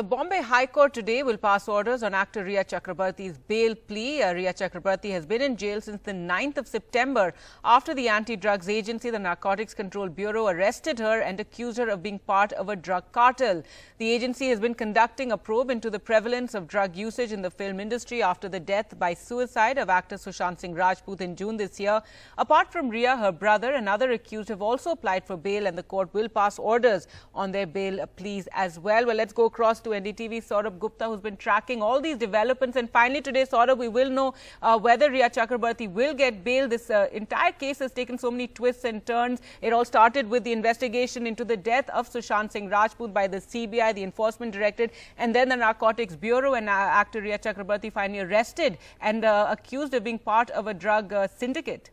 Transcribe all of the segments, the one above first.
The Bombay High Court today will pass orders on actor Rhea Chakraborty's bail plea. Rhea Chakraborty has been in jail since the 9th of September after the anti-drugs agency, the Narcotics Control Bureau, arrested her and accused her of being part of a drug cartel. The agency has been conducting a probe into the prevalence of drug usage in the film industry after the death by suicide of actor Sushant Singh Rajput in June this year. Apart from Rhea, her brother and other accused have also applied for bail, and the court will pass orders on their bail pleas as well. Well, let's go across to NDTV Saurabh Gupta, who's been tracking all these developments. And finally today, Saurabh, we will know whether Rhea Chakraborty will get bail. This entire case has taken so many twists and turns. It all started with the investigation into the death of Sushant Singh Rajput by the CBI, the Enforcement Directorate, and then the Narcotics Bureau, and actor Rhea Chakraborty finally arrested and accused of being part of a drug syndicate.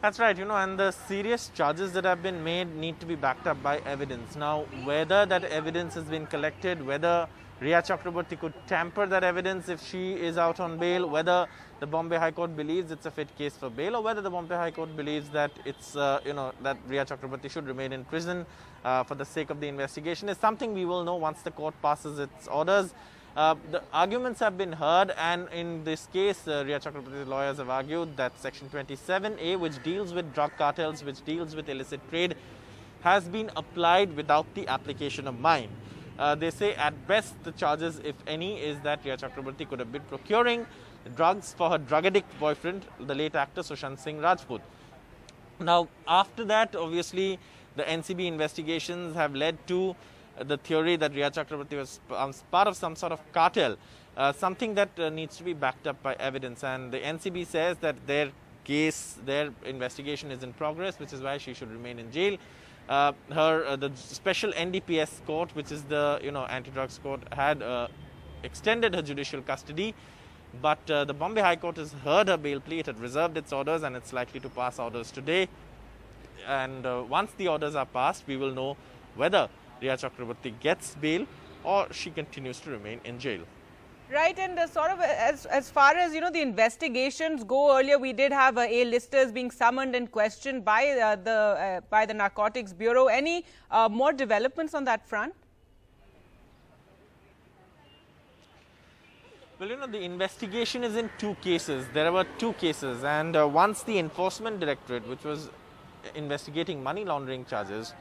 That's right, and the serious charges that have been made need to be backed up by evidence. Now, whether that evidence has been collected, whether Rhea Chakraborty could tamper that evidence if she is out on bail, whether the Bombay High Court believes it's a fit case for bail, or whether the Bombay High Court believes that it's, that Rhea Chakraborty should remain in prison for the sake of the investigation, is something we will know once the court passes its orders. The arguments have been heard, and in this case, Rhea Chakraborty's lawyers have argued that Section 27A, which deals with drug cartels, which deals with illicit trade, has been applied without the application of mine. They say at best the charges, if any, is that Rhea Chakraborty could have been procuring drugs for her drug addict boyfriend, the late actor Sushant Singh Rajput. Now, after that, obviously, the NCB investigations have led to the theory that Rhea Chakraborty was part of some sort of cartel, something that needs to be backed up by evidence. And the NCB says that their investigation is in progress, which is why she should remain in jail. The special NDPS court, which is the anti-drugs court, had extended her judicial custody, but the Bombay High Court has heard her bail plea. It had reserved its orders, and it's likely to pass orders today. And once the orders are passed, we will know whether Rhea Chakraborty gets bail or she continues to remain in jail. Right, and sort of as far as the investigations go, earlier we did have A-listers being summoned and questioned by the Narcotics Bureau. Any more developments on that front? Well, the investigation is in two cases. There were two cases, and once the Enforcement Directorate, which was investigating money laundering charges,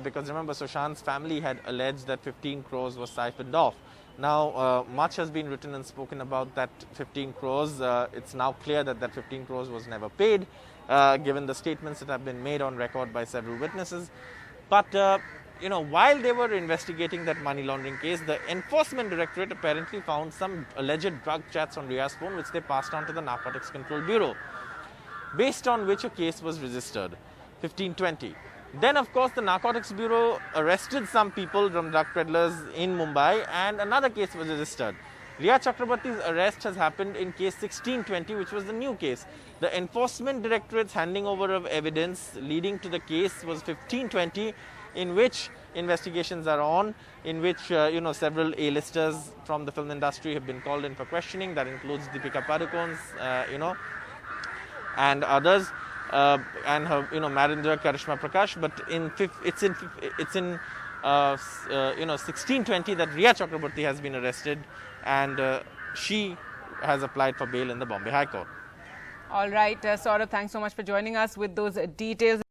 because remember, Sushant's family had alleged that 15 crores was siphoned off. Now, much has been written and spoken about that 15 crores. It's now clear that that 15 crores was never paid, given the statements that have been made on record by several witnesses. But, while they were investigating that money laundering case, the Enforcement Directorate apparently found some alleged drug chats on Rhea's phone, which they passed on to the Narcotics Control Bureau, based on which a case was registered, 1520. Then, of course, the Narcotics Bureau arrested some people from drug peddlers in Mumbai, and another case was registered. Rhea Chakraborty's arrest has happened in case 1620, which was the new case. The Enforcement Directorate's handing over of evidence leading to the case was 1520, in which investigations are on, in which, several A-listers from the film industry have been called in for questioning. That includes Deepika Padukone's, and others. And her, manager Karishma Prakash, but it's in 1620 that Rhea Chakraborty has been arrested, and she has applied for bail in the Bombay High Court. All right, Saurabh, thanks so much for joining us with those details.